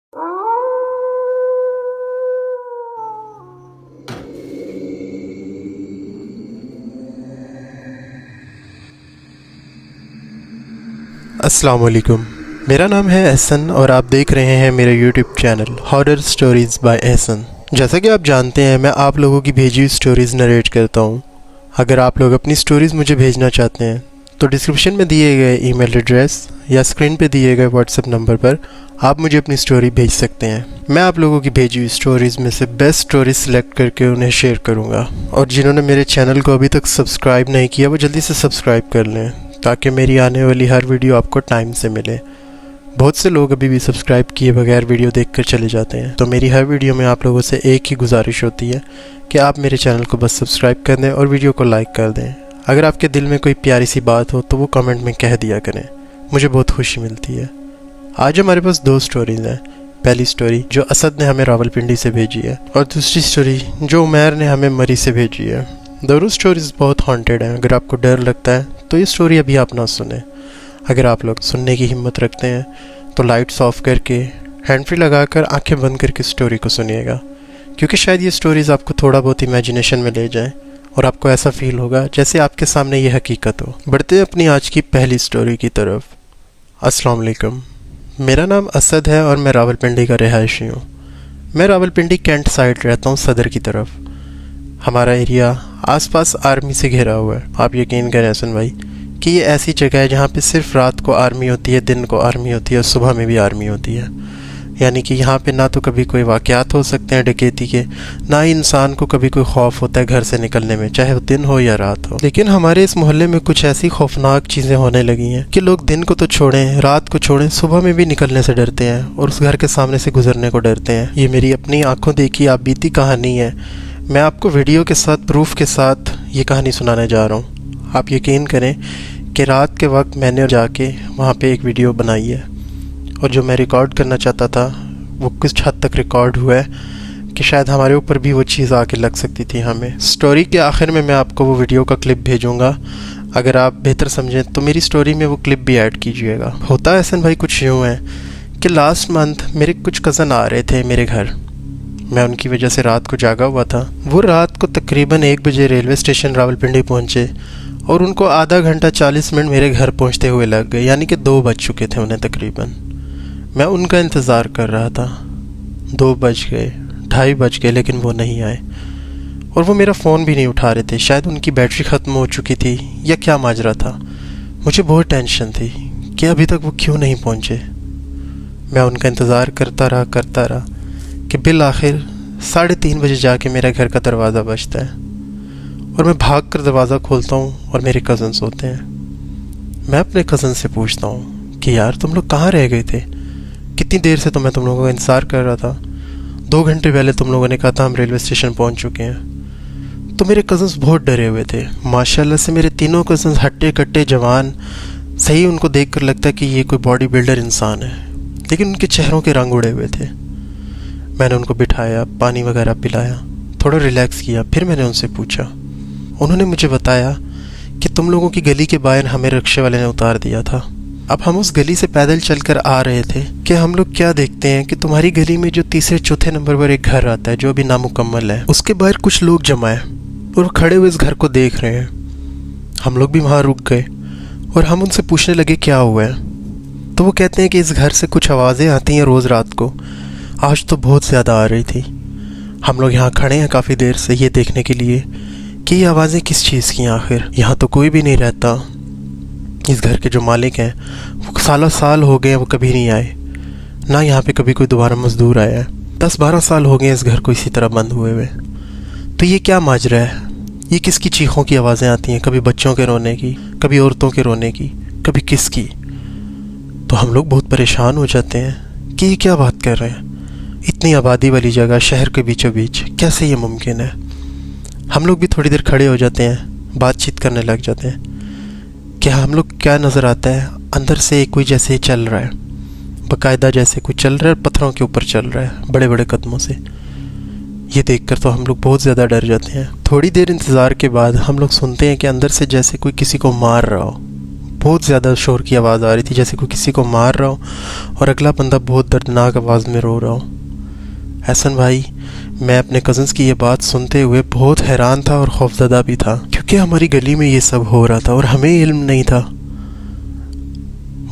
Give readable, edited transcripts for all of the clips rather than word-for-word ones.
अस्सलाम वालेकुम। मेरा नाम है एहसन और आप देख रहे हैं मेरा YouTube channel horror stories by Ehsan. जैसा कि आप जानते हैं मैं आप लोगों की भेजी हुई स्टोरीज़ नरेट करता हूँ। अगर आप लोग अपनी स्टोरीज़ मुझे भेजना चाहते हैं तो डिस्क्रिप्शन में दिए गए ईमेल एड्रेस या स्क्रीन पे दिए गए व्हाट्सएप नंबर पर आप मुझे अपनी स्टोरी भेज सकते हैं। मैं आप लोगों की भेजी हुई स्टोरीज़ में से बेस्ट स्टोरीज सिलेक्ट करके उन्हें शेयर करूँगा। और जिन्होंने मेरे चैनल को अभी तक सब्सक्राइब नहीं किया वो जल्दी से सब्सक्राइब कर लें ताकि मेरी आने वाली हर वीडियो आपको टाइम से मिले। बहुत से लोग अभी भी सब्सक्राइब किए बगैर वीडियो देखकर चले जाते हैं, तो मेरी हर वीडियो में आप लोगों से एक ही गुजारिश होती है कि आप मेरे चैनल को बस सब्सक्राइब कर दें और वीडियो को लाइक कर दें। अगर आपके दिल में कोई प्यारी सी बात हो तो वो कमेंट में कह दिया करें, मुझे बहुत खुशी मिलती है। आज हमारे पास दो स्टोरीज़ हैं। पहली स्टोरी जो असद ने हमें रावलपिंडी से भेजी है और दूसरी स्टोरी जो उमैर ने हमें मरी से भेजी है। दोनों स्टोरीज़ बहुत हॉन्टेड हैं। अगर आपको डर लगता है तो ये स्टोरी अभी आप ना सुने। अगर आप लोग सुनने की हिम्मत रखते हैं तो लाइट्स ऑफ करके हैंड फ्री लगाकर आंखें बंद करके स्टोरी को सुनिएगा, क्योंकि शायद ये स्टोरीज़ आपको थोड़ा बहुत इमेजिनेशन में ले जाएं और आपको ऐसा फील होगा जैसे आपके सामने ये हकीकत हो। बढ़ते हैं अपनी आज की पहली स्टोरी की तरफ। अस्सलाम वालेकुम। मेरा नाम असद है और मैं रावलपिंडी का रिहायशी हूँ। मैं रावलपिंडी कैंट साइड रहता हूँ, सदर की तरफ। हमारा एरिया आसपास आर्मी से घिरा हुआ है। आप यकीन करें हसन भाई कि ये ऐसी जगह है जहाँ पे सिर्फ रात को आर्मी होती है, दिन को आर्मी होती है और सुबह में भी आर्मी होती है। यानी कि यहाँ पे ना तो कभी कोई वाक़यात हो सकते हैं डकैती के, ना ही इंसान को कभी कोई खौफ होता है घर से निकलने में, चाहे वो दिन हो या रात हो। लेकिन हमारे इस मोहल्ले में कुछ ऐसी खौफनाक चीज़ें होने लगी हैं कि लोग दिन को तो छोड़ें, रात को छोड़ें, सुबह में भी निकलने से डरते हैं और उस घर के सामने से गुजरने को डरते हैं। ये मेरी अपनी आँखों देखी आप बीती कहानी है। मैं आपको वीडियो के साथ प्रूफ के साथ ये कहानी सुनाने जा रहा हूँ। आप यकीन करें कि रात के वक्त मैंने जाके वहाँ पे एक वीडियो बनाई है और जो मैं रिकॉर्ड करना चाहता था वो कुछ हद तक रिकॉर्ड हुआ है कि शायद हमारे ऊपर भी वो चीज़ आके लग सकती थी हमें। स्टोरी के आखिर में मैं आपको वो वीडियो का क्लिप भेजूँगा। अगर आप बेहतर समझें तो मेरी स्टोरी में वो क्लिप भी ऐड कीजिएगा। होता है हसन भाई कुछ यूँ है कि लास्ट मंथ मेरे कुछ कज़न आ रहे थे मेरे घर। मैं उनकी वजह से रात को जागा हुआ था। वो रात को तकरीबन 1 बजे रेलवे स्टेशन रावलपिंडी पहुँचे और उनको आधा घंटा 40 मिनट मेरे घर पहुँचते हुए लग गए, यानी कि 2 बज चुके थे उन्हें तकरीबन। मैं उनका इंतज़ार कर रहा था। 2 बज गए, 2:30 बज गए, लेकिन वो नहीं आए और वो मेरा फ़ोन भी नहीं उठा रहे थे। शायद उनकी बैटरी ख़त्म हो चुकी थी या क्या माजरा था। मुझे बहुत टेंशन थी कि अभी तक वो क्यों नहीं पहुँचे। मैं उनका इंतज़ार करता रहा कि बिल आखिर 3:30 बजे जाके मेरे घर का दरवाज़ा बजता है और मैं भाग कर दरवाज़ा खोलता हूँ और मेरे कज़न्स होते हैं। मैं अपने कज़न से पूछता हूँ कि यार तुम लोग कहाँ रह गए थे, कितनी देर से तो मैं तुम लोगों का इंतज़ार कर रहा था। 2 घंटे पहले तुम लोगों ने कहा था हम रेलवे स्टेशन पहुँच चुके हैं। तो मेरे कज़न्स बहुत डरे हुए थे। माशाल्लाह से मेरे तीनों कज़न्स हट्टे कट्टे जवान, सही उनको देख कर लगता है कि ये कोई बॉडी बिल्डर इंसान है, लेकिन उनके चेहरों के रंग उड़े हुए थे। मैंने उनको बिठाया, पानी वगैरह पिलाया, थोड़ा रिलैक्स किया। फिर मैंने उनसे पूछा। उन्होंने मुझे बताया कि तुम लोगों की गली के बाहर हमें रिक्शे वाले ने उतार दिया था। अब हम उस गली से पैदल चलकर आ रहे थे कि हम लोग क्या देखते हैं कि तुम्हारी गली में जो तीसरे चौथे नंबर पर एक घर आता है जो अभी नामुकम्मल है, उसके बाहर कुछ लोग जमा है और खड़े हुए इस घर को देख रहे हैं। हम लोग भी वहाँ रुक गए और हम उनसे पूछने लगे क्या हुआ है। तो वो कहते हैं कि इस घर से कुछ आवाज़ें आती हैं रोज़ रात को, आज तो बहुत ज़्यादा आ रही थी। हम लोग यहाँ खड़े हैं काफ़ी देर से ये देखने के लिए कि ये आवाज़ें किस चीज़ की। आखिर यहाँ तो कोई भी नहीं रहता। इस घर के जो मालिक हैं वो सालों साल हो गए हैं, वो कभी नहीं आए, ना यहाँ पे कभी कोई दोबारा मज़दूर आया है। 10-12 साल हो गए इस घर को इसी तरह बंद हुए हुए। तो ये क्या माजरा है, ये किसकी चीखों की आवाज़ें आती हैं, कभी बच्चों के रोने की, कभी औरतों के रोने की, कभी किसकी। तो हम लोग बहुत परेशान हो जाते हैं कि ये क्या बात कर रहे हैं। इतनी आबादी वाली जगह, शहर के बीचों बीच, कैसे ये मुमकिन है। हम लोग भी थोड़ी देर खड़े हो जाते हैं, बातचीत करने लग जाते हैं कि हम लोग क्या नज़र आता है, अंदर से कोई जैसे चल रहा है, बाकायदा जैसे कोई चल रहा है, पत्थरों के ऊपर चल रहा है बड़े बड़े कदमों से। ये देखकर तो हम लोग बहुत ज़्यादा डर जाते हैं। थोड़ी देर इंतज़ार के बाद हम लोग सुनते हैं कि अंदर से जैसे कोई किसी को मार रहा हो, बहुत ज़्यादा शोर की आवाज़ आ रही थी, जैसे कोई किसी को मार रहा हो और अगला बंदा बहुत दर्दनाक आवाज़ में रो रहा हो। एहसन भाई, मैं अपने कज़न्स की ये बात सुनते हुए बहुत हैरान था और खौफज़दा भी था, क्योंकि हमारी गली में ये सब हो रहा था और हमें इल्म नहीं था।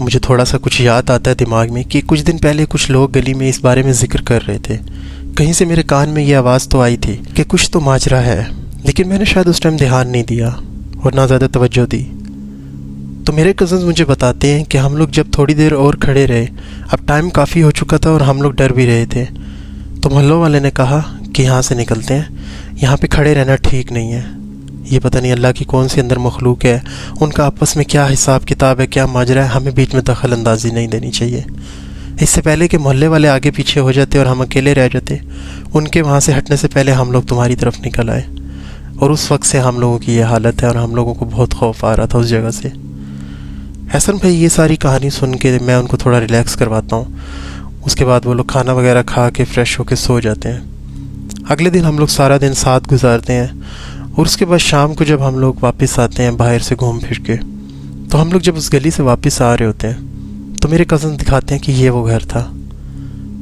मुझे थोड़ा सा कुछ याद आता है दिमाग में कि कुछ दिन पहले कुछ लोग गली में इस बारे में ज़िक्र कर रहे थे। कहीं से मेरे कान में ये आवाज़ तो आई थी कि कुछ तो माजरा है, लेकिन मैंने शायद उस टाइम ध्यान नहीं दिया और ना ज़्यादा तवज्जो दी। तो मेरे कज़न्स मुझे बताते हैं कि हम लोग जब थोड़ी देर और खड़े रहे, अब टाइम काफ़ी हो चुका था और हम लोग डर भी रहे थे, तो मोहल्लों वाले ने कहा कि यहाँ से निकलते हैं, यहाँ पे खड़े रहना ठीक नहीं है। ये पता नहीं अल्लाह की कौन सी अंदर मखलूक है, उनका आपस में क्या हिसाब किताब है, क्या माजरा है, हमें बीच में दखल अंदाजी नहीं देनी चाहिए। इससे पहले कि मोहल्ले वाले आगे पीछे हो जाते और हम अकेले रह जाते, उनके वहाँ से हटने से पहले हम लोग तुम्हारी तरफ निकल आए। और उस वक्त से हम लोगों की ये हालत है और हम लोगों को बहुत खौफ आ रहा था उस जगह से। एहसन भाई ये सारी कहानी सुन के मैं उनको थोड़ा रिलैक्स करवाता हूँ। उसके बाद वो लोग खाना वगैरह खा के फ्रेश होके सो जाते हैं। अगले दिन हम लोग सारा दिन साथ गुजारते हैं और उसके बाद शाम को जब हम लोग वापस आते हैं बाहर से घूम फिर के, तो हम लोग जब उस गली से वापस आ रहे होते हैं तो मेरे कज़न दिखाते हैं कि ये वो घर था।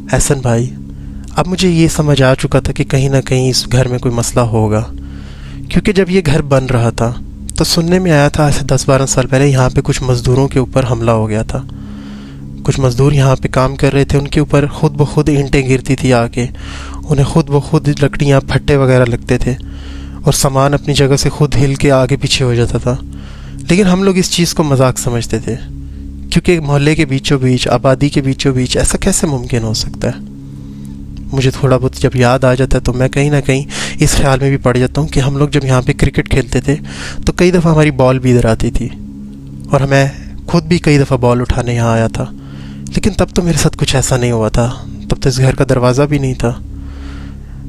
एहसन भाई, अब मुझे ये समझ आ चुका था कि कहीं ना कहीं इस घर में कोई मसला होगा, क्योंकि जब ये घर बन रहा था तो सुनने में आया था ऐसे 10-12 साल पहले यहाँ पे कुछ मज़दूरों के ऊपर हमला हो गया था। कुछ मज़दूर यहाँ पे काम कर रहे थे, उनके ऊपर खुद ब खुद ईंटें गिरती थी आके, उन्हें खुद ब खुद लकड़ियाँ फट्टे वगैरह लगते थे और सामान अपनी जगह से खुद हिल के आगे पीछे हो जाता था। लेकिन हम लोग इस चीज़ को मजाक समझते थे, क्योंकि मोहल्ले के बीचों बीच, आबादी के बीचों बीच ऐसा कैसे मुमकिन हो सकता है। मुझे थोड़ा बहुत जब याद आ जाता है तो मैं कहीं ना कहीं इस ख्याल में भी पड़ जाता हूँ कि हम लोग जब यहाँ पे क्रिकेट खेलते थे तो कई दफ़ा हमारी बॉल भी इधर आती थी और मैं खुद भी कई दफ़ा बॉल उठाने यहाँ आया था। लेकिन तब तो मेरे साथ कुछ ऐसा नहीं हुआ था, तब तो इस घर का दरवाज़ा भी नहीं था।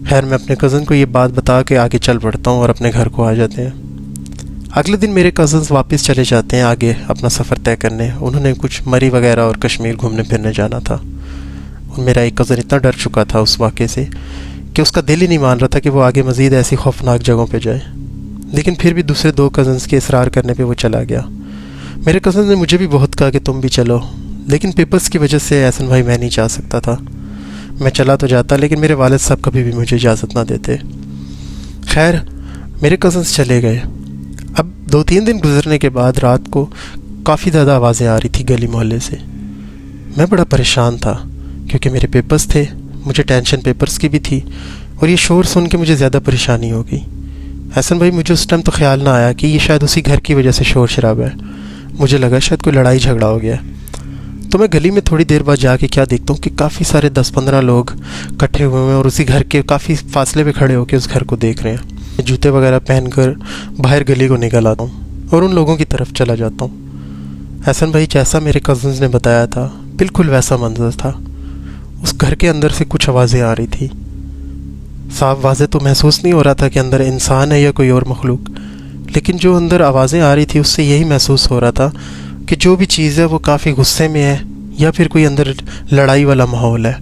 खैर, मैं अपने कज़न को ये बात बता के आगे चल पड़ता हूँ और अपने घर को आ जाते हैं। अगले दिन मेरे कज़न्स वापस चले जाते हैं आगे अपना सफ़र तय करने। उन्होंने कुछ मरी वगैरह और कश्मीर घूमने फिरने जाना था। और मेरा एक कज़न इतना डर चुका था उस वाक़े से कि उसका दिल ही नहीं मान रहा था कि वो आगे मज़ीद ऐसी खौफनाक जगहों पे जाए। लेकिन फिर भी दूसरे 2 कज़न्स के इसरार करने पे वो चला गया। मेरे कज़न ने मुझे भी बहुत कहा कि तुम भी चलो, लेकिन पेपर्स की वजह से एहसन भाई मैं नहीं जा सकता था। मैं चला तो जाता, लेकिन मेरे वालिद साहब कभी भी मुझे इजाज़त ना देते। खैर, मेरे कज़न्स चले गए। अब 2-3 दिन गुजरने के बाद रात को काफ़ी ज़्यादा आवाज़ें आ रही थी गली मोहल्ले से। मैं बड़ा परेशान था क्योंकि मेरे पेपर्स थे, मुझे टेंशन पेपर्स की भी थी और ये शोर सुन के मुझे ज़्यादा परेशानी हो गई। एहसन भाई, मुझे उस टाइम तो ख्याल ना आया कि ये शायद उसी घर की वजह से शोर शराबा है। मुझे लगा शायद कोई लड़ाई झगड़ा हो गया। तो मैं गली में थोड़ी देर बाद जाके क्या देखता हूँ कि काफ़ी सारे 10-15 लोग इकट्ठे हुए हैं और उसी घर के काफ़ी फासले पे खड़े होकर उस घर को देख रहे हैं। जूते वगैरह पहनकर बाहर गली को निकल आता हूँ और उन लोगों की तरफ चला जाता हूँ। एहसन भाई, जैसा मेरे कज़न्स ने बताया था बिल्कुल वैसा मंजर था। उस घर के अंदर से कुछ आवाज़ें आ रही थी। साफ वाज़े तो महसूस नहीं हो रहा था कि अंदर इंसान है या कोई और मखलूक, लेकिन जो अंदर आवाज़ें आ रही थी उससे यही महसूस हो रहा था कि जो भी चीज़ है वो काफ़ी गुस्से में है या फिर कोई अंदर लड़ाई वाला माहौल है।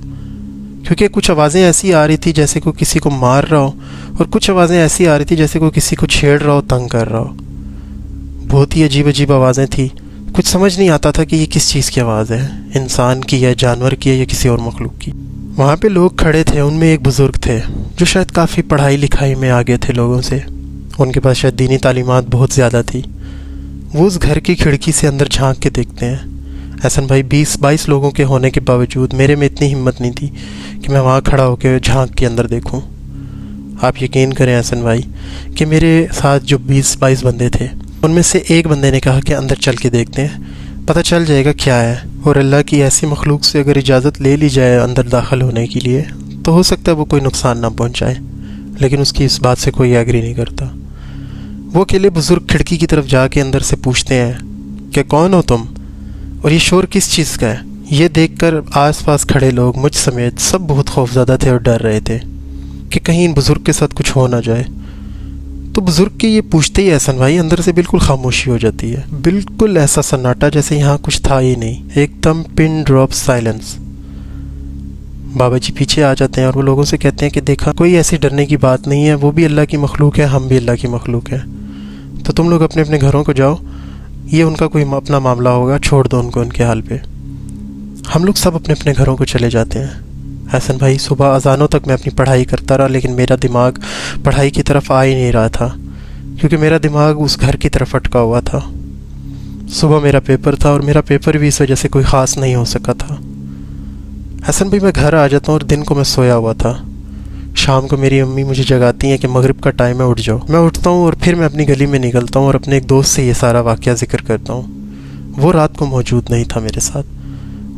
क्योंकि कुछ आवाज़ें ऐसी आ रही थी जैसे कोई किसी को मार रहा हो और कुछ आवाज़ें ऐसी आ रही थी जैसे कोई किसी को छेड़ रहा हो, तंग कर रहा हो। बहुत ही अजीब अजीब आवाज़ें थी। कुछ समझ नहीं आता था कि ये किस चीज़ की आवाज़ है, इंसान की या जानवर की है या किसी और मखलूक की। वहाँ पे लोग खड़े थे, उनमें एक बुज़ुर्ग थे जो शायद काफ़ी पढ़ाई लिखाई में आगे थे लोगों से। उनके पास शायद दीनी तालीमात बहुत ज़्यादा थी। वो उस घर की खिड़की से अंदर झांक के देखते हैं। एहसन भाई, 20-22 लोगों के होने के बावजूद मेरे में इतनी हिम्मत नहीं थी कि मैं वहाँ खड़ा होकर झांक के अंदर देखूँ। आप यकीन करें एहसन भाई कि मेरे साथ जो 20-22 बंदे थे उनमें से एक बंदे ने कहा कि अंदर चल के देखते हैं, पता चल जाएगा क्या है। और अल्लाह की ऐसी मखलूक से अगर इजाज़त ले ली जाए अंदर दाखिल होने के लिए तो हो सकता है वो कोई नुकसान ना पहुंचाए। लेकिन उसकी इस बात से कोई एग्री नहीं करता। वो अकेले बुज़ुर्ग खिड़की की तरफ जाके अंदर से पूछते हैं कि कौन हो तुम और ये शोर किस चीज़ का है। ये देखकर आसपास खड़े लोग मुझ समेत सब बहुत खौफज़दा थे और डर रहे थे कि कहीं इन बुज़ुर्ग के साथ कुछ हो ना जाए। तो बुज़ुर्ग के ये पूछते ही एहसन भाई अंदर से बिल्कुल खामोशी हो जाती है। बिल्कुल ऐसा सन्नाटा जैसे यहाँ कुछ था ही नहीं, एकदम पिन ड्रॉप साइलेंस। बाबा जी पीछे आ जाते हैं और वो लोगों से कहते हैं कि देखा, कोई ऐसी डरने की बात नहीं है, वो भी अल्लाह की मखलूक है, हम भी अल्लाह की मखलूक है। तो तुम लोग अपने अपने घरों को जाओ, ये उनका कोई अपना मामला होगा, छोड़ दो उनको उनके हाल पे। हम लोग सब अपने अपने घरों को चले जाते हैं। एहसन भाई, सुबह अजानों तक मैं अपनी पढ़ाई करता रहा, लेकिन मेरा दिमाग पढ़ाई की तरफ आ ही नहीं रहा था, क्योंकि मेरा दिमाग उस घर की तरफ अटका हुआ था। सुबह मेरा पेपर था और मेरा पेपर भी इस वजह से कोई ख़ास नहीं हो सका था। एहसन भाई, मैं घर आ जाता हूँ और दिन को मैं सोया हुआ था। शाम को मेरी अम्मी मुझे जगाती हैं कि मगरिब का टाइम है, उठ जाओ। मैं उठता हूँ और फिर मैं अपनी गली में निकलता हूँ और अपने एक दोस्त से ये सारा वाक़या ज़िक्र करता हूँ। वो रात को मौजूद नहीं था मेरे साथ।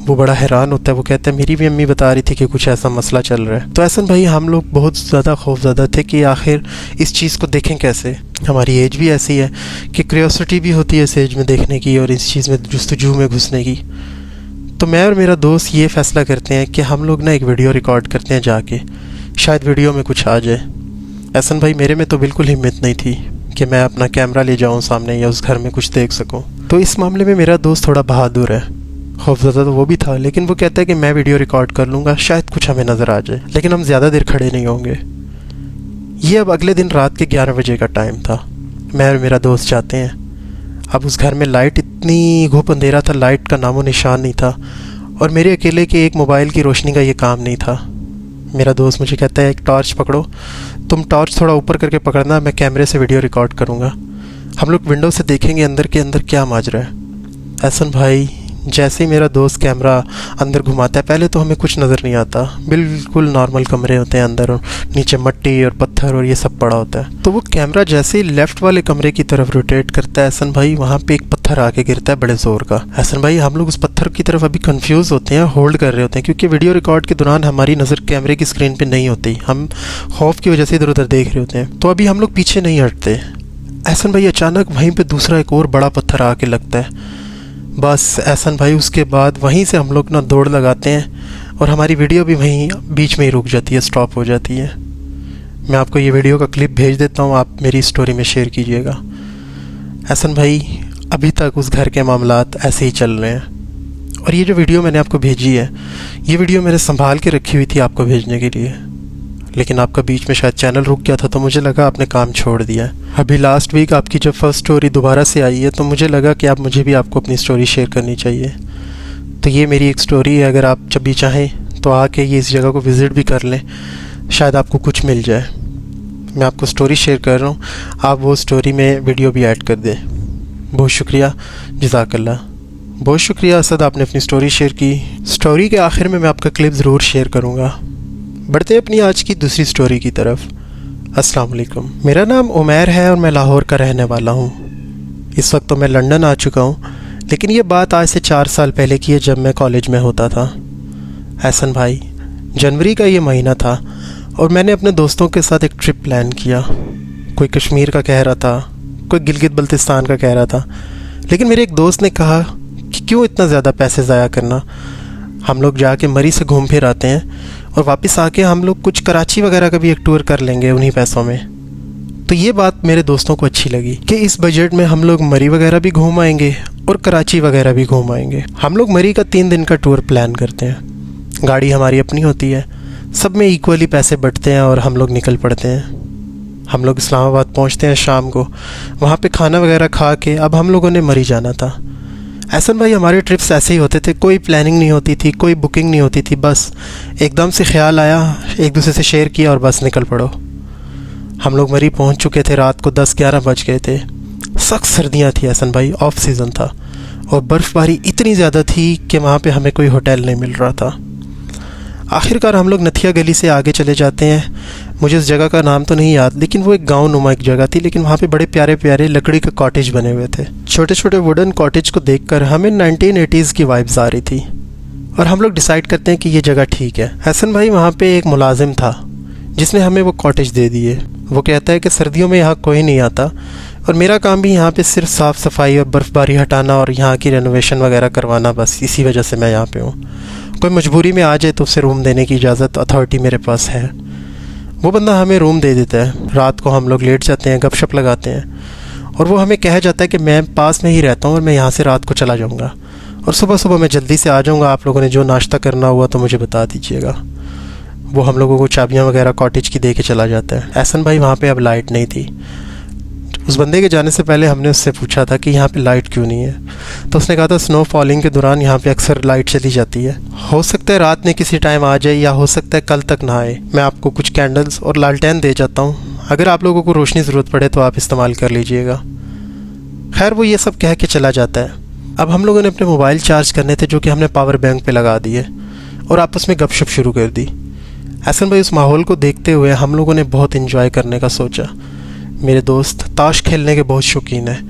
वो बड़ा हैरान होता है। वो कहता है मेरी भी अम्मी बता रही थी कि कुछ ऐसा मसला चल रहा है। तो एहसन भाई, हम लोग बहुत ज़्यादा खौफज़दा थे कि आखिर इस चीज़ को देखें कैसे। हमारी एज भी ऐसी है कि क्यूरियोसिटी भी होती है इस एज में देखने की और इस चीज़ में जुस्तजू में घुसने की। तो मैं और मेरा दोस्त ये फ़ैसला करते हैं कि हम लोग ना एक वीडियो रिकॉर्ड करते हैं जाके, शायद वीडियो में कुछ आ जाए। एहसन भाई, मेरे में तो बिल्कुल हिम्मत नहीं थी कि मैं अपना कैमरा ले जाऊं सामने या उस घर में कुछ देख सकूं। तो इस मामले में मेरा दोस्त थोड़ा बहादुर है। खौफज़दा तो वो भी था, लेकिन वो कहता है कि मैं वीडियो रिकॉर्ड कर लूँगा, शायद कुछ हमें नज़र आ जाए, लेकिन हम ज़्यादा देर खड़े नहीं होंगे। ये अब अगले दिन रात के 11 बजे का टाइम था। मैं और मेरा दोस्त जाते हैं। अब उस घर में लाइट, इतनी घुप अंधेरा था, लाइट का नामो निशान नहीं था, और मेरे अकेले के एक मोबाइल की रोशनी का ये काम नहीं था। मेरा दोस्त मुझे कहता है एक टॉर्च पकड़ो, तुम टॉर्च थोड़ा ऊपर करके पकड़ना, मैं कैमरे से वीडियो रिकॉर्ड करूँगा। हम लोग विंडो से देखेंगे अंदर के अंदर क्या माजरा है। एहसन भाई, जैसे ही मेरा दोस्त कैमरा अंदर घुमाता है, पहले तो हमें कुछ नज़र नहीं आता। बिल्कुल नॉर्मल कमरे होते हैं अंदर, और नीचे मिट्टी और पत्थर और ये सब पड़ा होता है। तो वो कैमरा जैसे ही लेफ़्ट वाले कमरे की तरफ रोटेट करता है एहसन भाई, वहाँ पे एक पत्थर आके गिरता है बड़े ज़ोर का। एहसन भाई, हम लोग उस पत्थर की तरफ अभी कंफ्यूज होते हैं, होल्ड कर रहे होते हैं, क्योंकि वीडियो रिकॉर्ड के दौरान हमारी नज़र कैमरे की स्क्रीन पर नहीं होती। हम खौफ की वजह से इधर उधर देख रहे होते हैं। तो अभी हम लोग पीछे नहीं हटते। एहसन भाई, अचानक वहीं पर दूसरा एक और बड़ा पत्थर आके लगता है। बस एहसन भाई, उसके बाद वहीं से हम लोग ना दौड़ लगाते हैं और हमारी वीडियो भी वहीं बीच में ही रुक जाती है, स्टॉप हो जाती है। मैं आपको ये वीडियो का क्लिप भेज देता हूँ, आप मेरी स्टोरी में शेयर कीजिएगा। एहसन भाई, अभी तक उस घर के मामलात ऐसे ही चल रहे हैं, और ये जो वीडियो मैंने आपको भेजी है, ये वीडियो मैंने संभाल के रखी हुई थी आपको भेजने के लिए, लेकिन आपका बीच में शायद चैनल रुक गया था, तो मुझे लगा आपने काम छोड़ दिया है। अभी लास्ट वीक आपकी जब फर्स्ट स्टोरी दोबारा से आई है, तो मुझे लगा कि मुझे भी आपको अपनी स्टोरी शेयर करनी चाहिए। तो ये मेरी एक स्टोरी है, अगर आप जब भी चाहें तो आके ये इस जगह को विज़िट भी कर लें, शायद आपको कुछ मिल जाए। मैं आपको स्टोरी शेयर कर रहा हूँ, आप वो स्टोरी में वीडियो भी ऐड कर दें। बहुत शुक्रिया, जज़ाकल्लाह। बहुत शुक्रिया असद, आपने अपनी स्टोरी शेयर की। स्टोरी के आखिर में मैं आपका क्लिप ज़रूर शेयर करूँगा। बढ़ते हैं अपनी आज की दूसरी स्टोरी की तरफ। अस्सलाम वालेकुम, मेरा नाम उमैर है और मैं लाहौर का रहने वाला हूँ। इस वक्त तो मैं लंदन आ चुका हूँ, लेकिन ये बात आज से 4 साल पहले की है, जब मैं कॉलेज में होता था। एहसन भाई, जनवरी का ये महीना था और मैंने अपने दोस्तों के साथ एक ट्रिप प्लान किया। कोई कश्मीर का कह रहा था, कोई गिलगित बल्तिस्तान का कह रहा था, लेकिन मेरे एक दोस्त ने कहा कि क्यों इतना ज़्यादा पैसे ज़ाया करना, हम लोग जाके मरी से घूम फिर आते हैं और वापस आके हम लोग कुछ कराची वगैरह का भी एक टूर कर लेंगे उन्हीं पैसों में। तो ये बात मेरे दोस्तों को अच्छी लगी कि इस बजट में हम लोग मरी वगैरह भी घूम आएंगे और कराची वगैरह भी घूम आएंगे। हम लोग मरी का 3 दिन का टूर प्लान करते हैं। गाड़ी हमारी अपनी होती है, सब में इक्वली पैसे बंटते हैं और हम लोग निकल पड़ते हैं। हम लोग इस्लामाबाद पहुंचते हैं शाम को। वहाँ पे खाना वगैरह खा के अब हम लोगों ने मरी जाना था। एहसन भाई, हमारे ट्रिप्स ऐसे ही होते थे, कोई प्लानिंग नहीं होती थी, कोई बुकिंग नहीं होती थी, बस एकदम से ख्याल आया, एक दूसरे से शेयर किया और बस निकल पड़ो। हम लोग मरी पहुंच चुके थे, रात को 10-11 बज गए थे। सख्त सर्दियां थी एहसन भाई, ऑफ सीज़न था और बर्फ़बारी इतनी ज़्यादा थी कि वहाँ पे हमें कोई होटल नहीं मिल रहा था। आखिरकार हम लोग नथिया गली से आगे चले जाते हैं। मुझे इस जगह का नाम तो नहीं याद, लेकिन वो एक गांव नुमा एक जगह थी, लेकिन वहाँ पे बड़े प्यारे प्यारे लकड़ी के कॉटेज बने हुए थे। छोटे छोटे वुडन कॉटेज को देखकर हमें 1980s की वाइब्स आ रही थी और हम लोग डिसाइड करते हैं कि ये जगह ठीक है। एहसन भाई, वहाँ पे एक मुलाजिम था जिसने हमें वो कॉटेज दे दिए। वो कहता है कि सर्दियों में यहाँ कोई नहीं आता और मेरा काम भी यहाँ पे सिर्फ साफ़ सफाई और बर्फ़बारी हटाना और यहाँ की रेनोवेशन वगैरह करवाना, बस इसी वजह से मैं यहाँ पे हूँ। कोई मजबूरी में आ जाए तो उसे रूम देने की इजाज़त अथॉरिटी मेरे पास है। वो बंदा हमें रूम दे देता है। रात को हम लोग लेट जाते हैं, गपशप लगाते हैं और वो हमें कह जाता है कि मैं पास में ही रहता हूँ और मैं यहाँ से रात को चला जाऊँगा और सुबह सुबह मैं जल्दी से आ जाऊँगा। आप लोगों ने जो नाश्ता करना हुआ तो मुझे बता दीजिएगा। वो हम लोगों को चाबियाँ वगैरह कॉटेज की दे के चला जाता है। एहसन भाई, वहाँ पे अब लाइट नहीं थी उस बंदे के जाने से पहले हमने उससे पूछा था कि यहाँ पे लाइट क्यों नहीं है, तो उसने कहा था स्नो फॉलिंग के दौरान यहाँ पे अक्सर लाइट चली जाती है। हो सकता है रात में किसी टाइम आ जाए या हो सकता है कल तक ना आए। मैं आपको कुछ कैंडल्स और लालटेन दे जाता हूँ, अगर आप लोगों को रोशनी ज़रूरत पड़े तो आप इस्तेमाल कर लीजिएगा। खैर वो ये सब कह के चला जाता है। अब हम लोगों ने अपने मोबाइल चार्ज करने थे जो कि हमने पावर बैंक पे लगा दिए और आपस में गपशप शुरू कर दी। एहसन भाई, उस माहौल को देखते हुए हम लोगों ने बहुत इन्जॉय करने का सोचा। मेरे दोस्त ताश खेलने के बहुत शौकीन है,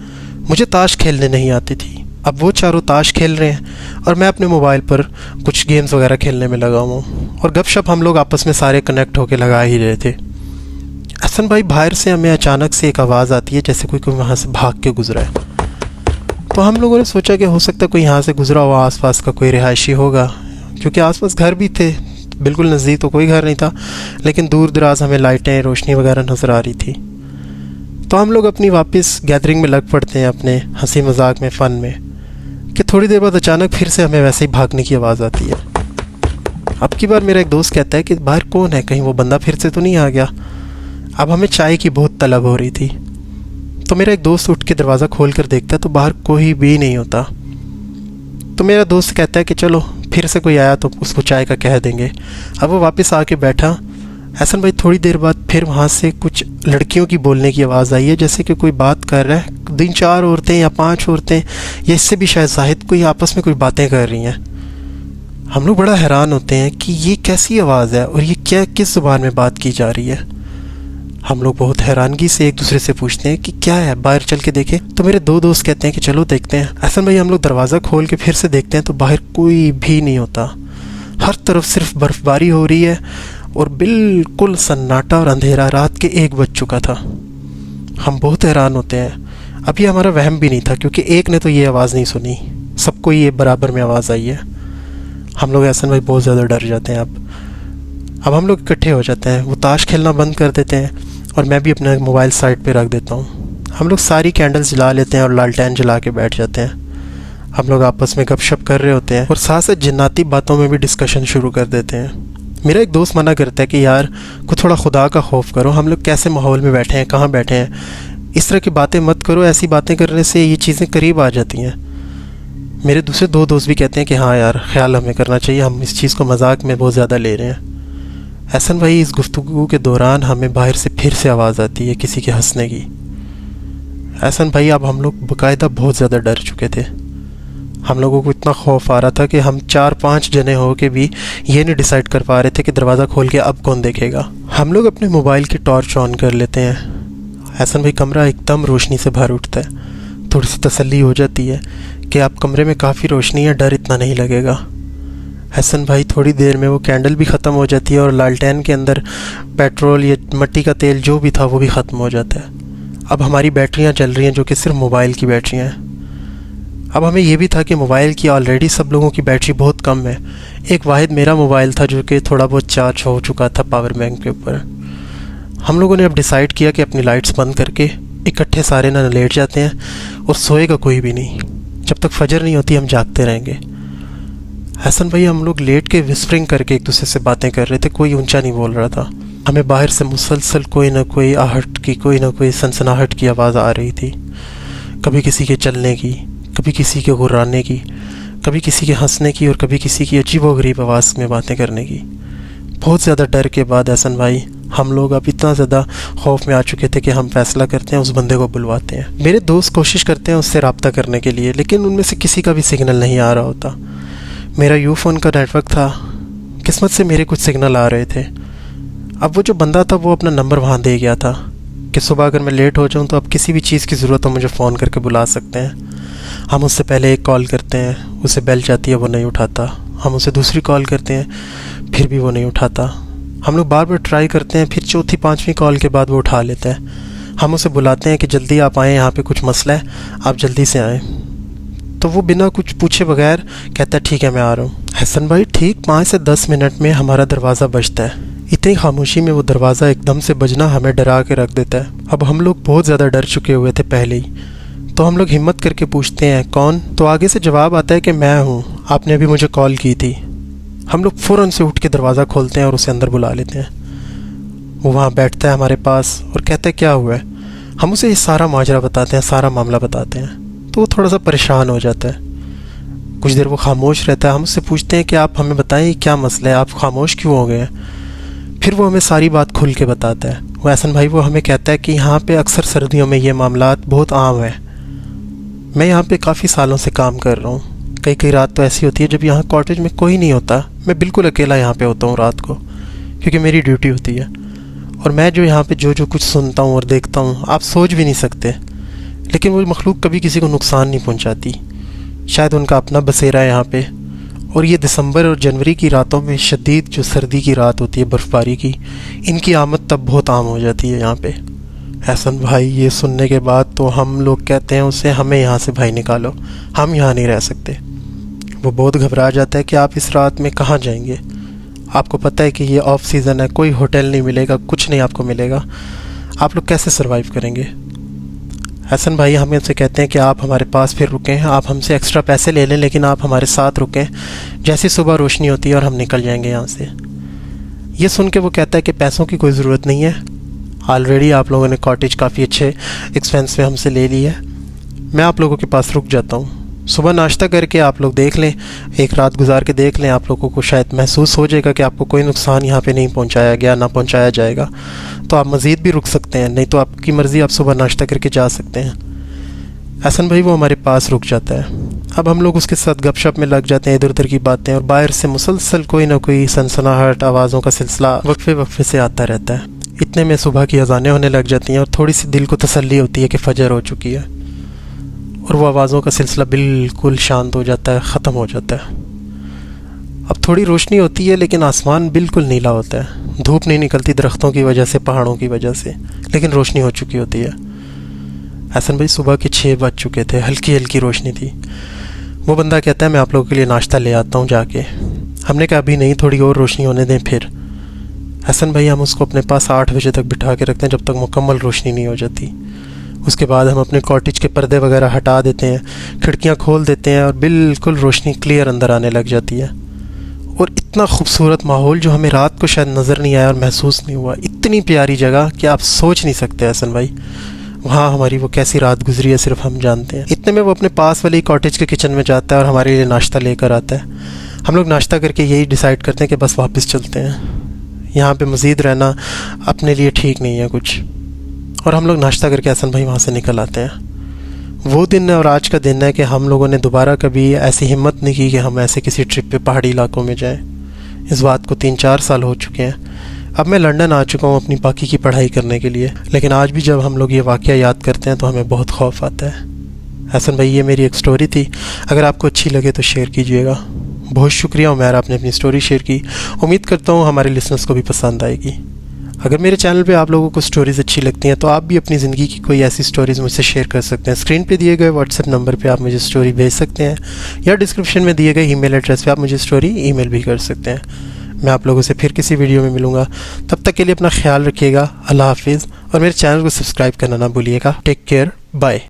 मुझे ताश खेलने नहीं आती थी। अब वो चारों ताश खेल रहे हैं और मैं अपने मोबाइल पर कुछ गेम्स वगैरह खेलने में लगा हुआ हूँ और गपशप हम लोग आपस में सारे कनेक्ट होके लगा ही रहे थे। एहसन भाई, बाहर से हमें अचानक से एक आवाज़ आती है जैसे कोई वहाँ से भाग के गुजरा है। तो हम लोगों ने सोचा कि हो सकता है कोई यहाँ से गुजरा हुआ आसपास का कोई रिहायशी होगा, क्योंकि आसपास घर भी थे। बिल्कुल नज़दीक तो कोई घर नहीं था, लेकिन दूर दराज हमें लाइटें रोशनी वगैरह नज़र आ रही थी। तो हम लोग अपनी वापस गैदरिंग में लग पड़ते हैं, अपने हंसी मजाक में, फ़न में, कि थोड़ी देर बाद अचानक फिर से हमें वैसे ही भागने की आवाज़ आती है। अब की बार मेरा एक दोस्त कहता है कि बाहर कौन है, कहीं वो बंदा फिर से तो नहीं आ गया। अब हमें चाय की बहुत तलब हो रही थी, तो मेरा एक दोस्त उठ के दरवाज़ा खोल कर देखता है तो बाहर कोई भी नहीं होता। तो मेरा दोस्त कहता है कि चलो फिर से कोई आया तो उसको चाय का कह देंगे। अब वो वापस आके बैठा। एहसन भाई, थोड़ी देर बाद फिर वहाँ से कुछ लड़कियों की बोलने की आवाज़ आई है, जैसे कि कोई बात कर रहा है। 3-4 औरतें या 5 औरतें या इससे भी शायद जाहिद कोई आपस में कोई बातें कर रही हैं। हम लोग बड़ा हैरान होते हैं कि ये कैसी आवाज़ है और ये क्या, किस ज़ुबान में बात की जा रही है। हम लोग बहुत हैरानगी से एक दूसरे से पूछते हैं कि क्या है, बाहर चल के देखें। तो मेरे 2 दोस्त कहते हैं कि चलो देखते हैं। एहसन भाई, हम लोग दरवाज़ा खोल के फिर से देखते हैं तो बाहर कोई भी नहीं होता। हर तरफ सिर्फ बर्फ़बारी हो रही है और बिल्कुल सन्नाटा और अंधेरा। रात के 1 बज चुका था। हम बहुत हैरान होते हैं। अब ये हमारा वहम भी नहीं था, क्योंकि एक ने तो ये आवाज़ नहीं सुनी, सबको ये बराबर में आवाज़ आई है। हम लोग एहसन भाई बहुत ज़्यादा डर जाते हैं। अब हम लोग इकट्ठे हो जाते हैं, वो ताश खेलना बंद कर देते हैं और मैं भी अपना मोबाइल साइड पे रख देता हूँ। हम लोग सारी कैंडल्स जला लेते हैं और लालटेन जला के बैठ जाते हैं। हम लोग आपस में गपशप कर रहे होते हैं और साथ साथ जिन्नाती बातों में भी डिस्कशन शुरू कर देते हैं। मेरा एक दोस्त मना करता है कि यार कुछ थोड़ा खुदा का खौफ करो, हम लोग कैसे माहौल में बैठे हैं, कहाँ बैठे हैं, इस तरह की बातें मत करो, ऐसी बातें करने से ये चीज़ें करीब आ जाती हैं। मेरे दूसरे 2 दोस्त भी कहते हैं कि हाँ यार, ख्याल हमें करना चाहिए, हम इस चीज़ को मजाक में बहुत ज़्यादा ले रहे हैं। एहसन भाई, इस गुफ्तगू के दौरान हमें बाहर से फिर से आवाज़ आती है किसी के हंसने की। एहसन भाई, अब हम लोग बाकायदा बहुत ज़्यादा डर चुके थे। हम लोगों को इतना खौफ आ रहा था कि हम 4-5 जने हो के भी ये नहीं डिसाइड कर पा रहे थे कि दरवाज़ा खोल के अब कौन देखेगा। हम लोग अपने मोबाइल की टॉर्च ऑन कर लेते हैं। एहसन भाई, कमरा एकदम रोशनी से भर उठता है। थोड़ी सी तसल्ली हो जाती है कि अब कमरे में काफ़ी रोशनी है, डर इतना नहीं लगेगा। एहसन भाई, थोड़ी देर में वो कैंडल भी ख़त्म हो जाती है और लालटेन के अंदर पेट्रोल या मिट्टी का तेल जो भी था वो भी ख़त्म हो जाता है। अब हमारी बैटरियां चल रही हैं जो कि सिर्फ मोबाइल की बैटरियां हैं। अब हमें ये भी था कि मोबाइल की ऑलरेडी सब लोगों की बैटरी बहुत कम है। एक वाहिद मेरा मोबाइल था जो कि थोड़ा बहुत चार्ज हो चुका था पावर बैंक के ऊपर। हम लोगों ने अब डिसाइड किया कि अपनी लाइट्स बंद करके इकट्ठे सारे ना लेट जाते हैं और सोएगा कोई भी नहीं। जब तक फजर नहीं होती हम जागते रहेंगे। एहसन भाई, हम लोग लेट के विस्परिंग करके एक दूसरे से बातें कर रहे थे, कोई ऊंचा नहीं बोल रहा था। हमें बाहर से मुसलसल कोई ना कोई आहट की, कोई ना कोई सनसनाहट की आवाज़ आ रही थी। कभी किसी के चलने की, कभी किसी के गुर्राने की, कभी किसी के हंसने की और कभी किसी की अजीबोगरीब आवाज़ में बातें करने की। बहुत ज़्यादा डर के बाद एहसन भाई, हम लोग अब इतना ज़्यादा खौफ में आ चुके थे कि हम फैसला करते हैं उस बंदे को बुलवाते हैं। मेरे दोस्त कोशिश करते हैं उससे रब्ता करने के लिए, लेकिन उनमें से किसी का भी सिग्नल नहीं आ रहा होता। मेरा यू फ़ोन का नेटवर्क था, किस्मत से मेरे कुछ सिग्नल आ रहे थे। अब वो जो बंदा था वो अपना नंबर वहाँ दे गया था कि सुबह अगर मैं लेट हो जाऊँ तो अब किसी भी चीज़ की ज़रूरत हो मुझे फ़ोन करके बुला सकते हैं। हम उससे पहले एक कॉल करते हैं, उसे बेल जाती है, वो नहीं उठाता। हम उसे दूसरी कॉल करते हैं, फिर भी वो नहीं उठाता। हम लोग बार बार ट्राई करते हैं, फिर चौथी 5वीं कॉल के बाद वो उठा लेता है। हम उसे बुलाते हैं कि जल्दी आप आएँ, यहाँ पे कुछ मसला है, आप जल्दी से आएँ। तो वो बिना कुछ पूछे बगैर कहता है ठीक है मैं आ रहा हूँ। एहसन भाई, ठीक 5 से 10 मिनट में हमारा दरवाज़ा बजता है। इतनी खामोशी में वो दरवाज़ा एकदम से बजना हमें डरा के रख देता है। अब हम लोग बहुत ज़्यादा डर चुके हुए थे पहले ही, तो हम लोग हिम्मत करके पूछते हैं कौन। तो आगे से जवाब आता है कि मैं हूँ, आपने अभी मुझे कॉल की थी। हम लोग फ़ौरन से उठ के दरवाज़ा खोलते हैं और उसे अंदर बुला लेते हैं। वो वहाँ बैठता है हमारे पास और कहता है क्या हुआ है। हम उसे ये सारा माजरा बताते हैं, सारा मामला बताते हैं, तो वो थोड़ा सा परेशान हो जाता है। कुछ देर वो खामोश रहता है। हम उससे पूछते हैं कि आप हमें बताएं क्या मसला है, आप खामोश क्यों हो गए हैं। फिर वो हमें सारी बात खुल के बताता है। वो एहसन भाई वो हमें कहता है कि यहाँ पे अक्सर सर्दियों में ये मामलात बहुत आम है। मैं यहाँ पे काफ़ी सालों से काम कर रहा हूँ। कई कई रात तो ऐसी होती है जब यहाँ कॉटेज में कोई नहीं होता, मैं बिल्कुल अकेला यहाँ पे होता हूँ रात को, क्योंकि मेरी ड्यूटी होती है। और मैं जो यहाँ पे जो कुछ सुनता हूँ और देखता हूँ, आप सोच भी नहीं सकते। लेकिन वो मखलूक कभी किसी को नुकसान नहीं पहुँचाती। शायद उनका अपना बसेरा है यहाँ पे। और ये दिसंबर और जनवरी की रातों में शदीद जो सर्दी की रात होती है, बर्फ़बारी की, इनकी आमद तब बहुत आम हो जाती है यहाँ पे। एहसन भाई ये सुनने के बाद तो हम लोग कहते हैं उसे, हमें यहाँ से भाई निकालो, हम यहाँ नहीं रह सकते। वो बहुत घबरा जाता है कि आप इस रात में कहाँ जाएंगे, आपको पता है कि ये ऑफ सीज़न है, कोई होटल नहीं मिलेगा, कुछ नहीं आपको मिलेगा, आप लोग कैसे सरवाइव करेंगे। एहसन भाई हमें उनसे कहते हैं कि आप हमारे पास फिर रुकें, आप हमसे एक्स्ट्रा पैसे ले लें, लेकिन आप हमारे साथ रुकें, जैसी सुबह रोशनी होती है और हम निकल जाएंगे यहाँ से। ये सुन के वो कहता है कि पैसों की कोई ज़रूरत नहीं है, ऑलरेडी आप लोगों ने कॉटेज काफ़ी अच्छे एक्सपेंस में हमसे ले ली है, मैं आप लोगों के पास रुक जाता हूँ। सुबह नाश्ता करके आप लोग देख लें, एक रात गुजार के देख लें, आप लोगों को शायद महसूस हो जाएगा कि आपको कोई नुकसान यहाँ पे नहीं पहुँचाया गया, ना पहुँचाया जाएगा, तो आप मज़ीद भी रुक सकते हैं, नहीं तो आपकी मर्ज़ी, आप सुबह नाश्ता करके जा सकते हैं। एहसन भाई वो हमारे पास रुक जाता है। अब हम लोग उसके साथ गपशप में लग जाते हैं, इधर उधर की बातें, और बाहर से मुसलसल कोई ना कोई सनसनाहट आवाज़ों का सिलसिला वक्फे वक्फे से आता रहता है। इतने में सुबह की अज़ानें होने लग जाती हैं और थोड़ी सी दिल को तसल्ली होती है कि फजर हो चुकी है, और वो आवाज़ों का सिलसिला बिल्कुल शांत हो जाता है, ख़त्म हो जाता है। अब थोड़ी रोशनी होती है लेकिन आसमान बिल्कुल नीला होता है, धूप नहीं निकलती दरख्तों की वजह से, पहाड़ों की वजह से, लेकिन रोशनी हो चुकी होती है। एहसन भाई सुबह के 6 बज चुके थे, हल्की हल्की रोशनी थी। वो बंदा कहता है मैं आप लोगों के लिए नाश्ता ले आता हूँ जाके। हमने कहा अभी नहीं, थोड़ी और रोशनी होने दें फिर। एहसन भाई हम उसको अपने पास 8 बजे तक बिठा के रखते हैं, जब तक मुकम्मल रोशनी नहीं हो जाती। उसके बाद हम अपने कॉटेज के पर्दे वगैरह हटा देते हैं, खिड़कियाँ खोल देते हैं, और बिल्कुल रोशनी क्लियर अंदर आने लग जाती है। और इतना खूबसूरत माहौल जो हमें रात को शायद नज़र नहीं आया और महसूस नहीं हुआ, इतनी प्यारी जगह कि आप सोच नहीं सकते एहसन भाई। वहाँ हमारी वो कैसी रात गुजरी है सिर्फ हम जानते हैं। इतने में वो अपने पास वाली कॉटेज के किचन में जाता है और हमारे लिए नाश्ता लेकर आता है। हम लोग नाश्ता करके यही डिसाइड करते हैं कि बस वापस चलते हैं, यहाँ पे मज़ीद रहना अपने लिए ठीक नहीं है कुछ। और हम लोग नाश्ता करके एहसन भाई वहाँ से निकल आते हैं। वो दिन और आज का दिन है कि हम लोगों ने दोबारा कभी ऐसी हिम्मत नहीं की कि हम ऐसे किसी ट्रिप पे पहाड़ी इलाकों में जाएं। इस बात को 3-4 साल हो चुके हैं। अब मैं लंदन आ चुका हूँ अपनी बाकी की पढ़ाई करने के लिए, लेकिन आज भी जब हम लोग ये वाक़या याद करते हैं तो हमें बहुत खौफ आता है। एहसन भाई ये मेरी एक स्टोरी थी, अगर आपको अच्छी लगे तो शेयर कीजिएगा। बहुत शुक्रिया उमैर, आपने अपनी स्टोरी शेयर की। उम्मीद करता हूँ हमारे लिसनर्स को भी पसंद आएगी। अगर मेरे चैनल पे आप लोगों को स्टोरीज़ अच्छी लगती हैं तो आप भी अपनी ज़िंदगी की कोई ऐसी स्टोरीज़ मुझसे शेयर कर सकते हैं। स्क्रीन पे दिए गए व्हाट्सएप नंबर पे आप मुझे स्टोरी भेज सकते हैं, या डिस्क्रिप्शन में दिए गए ईमेल एड्रेस पे आप मुझे स्टोरी ईमेल भी कर सकते हैं। मैं आप लोगों से फिर किसी वीडियो में मिलूँगा, तब तक के लिए अपना ख्याल रखिएगा। अल्लाह हाफिज़, और मेरे चैनल को सब्सक्राइब करना ना भूलिएगा। Take care, bye.